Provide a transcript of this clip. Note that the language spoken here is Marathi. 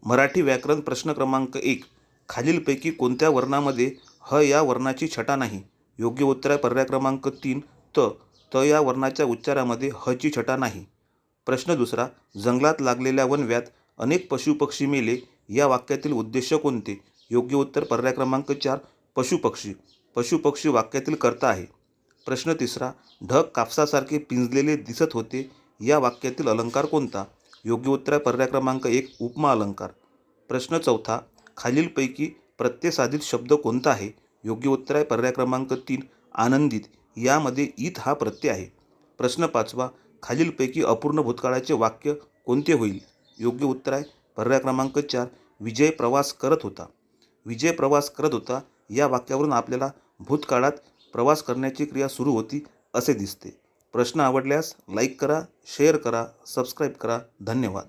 मराठी व्याकरण प्रश्न क्रमांक 1. खालीलपैकी कोणत्या वर्णामध्ये ह या वर्णाची छटा नाही? योग्य उत्तर आहे पर्याय क्रमांक 3. त या वर्णाच्या उच्चारामध्ये ह ची छटा नाही. प्रश्न दुसरा. जंगलात लागलेल्या वणव्यात अनेक पशुपक्षी मेले या वाक्यातील उद्देश कोणते? योग्य उत्तर पर्याय क्रमांक 4. पशुपक्षी. पशुपक्षी वाक्यातील कर्ता आहे. प्रश्न तिसरा. ढग कापसासारखे पिंजलेले दिसत होते या वाक्यातील अलंकार कोणता? योग्य उत्तर आहे पर्याय क्रमांक 1. उपमा अलंकार. प्रश्न चौथा. खालीलपैकी प्रत्ययसाधित शब्द कोणता आहे? योग्य उत्तर आहे पर्याय क्रमांक 3. आनंदित. यामध्ये ईत हा प्रत्यय आहे. प्रश्न पाचवा. खालीलपैकी अपूर्ण भूतकाळाचे वाक्य कोणते होईल? योग्य उत्तर आहे पर्याय क्रमांक 4. विजय प्रवास करत होता. विजय प्रवास करत होता या वाक्यावरून आपल्याला भूतकाळात प्रवास करण्याची क्रिया सुरू होती असे दिसते. प्रश्न आवडल्यास लाईक करा, शेअर करा, सबस्क्राईब करा. धन्यवाद.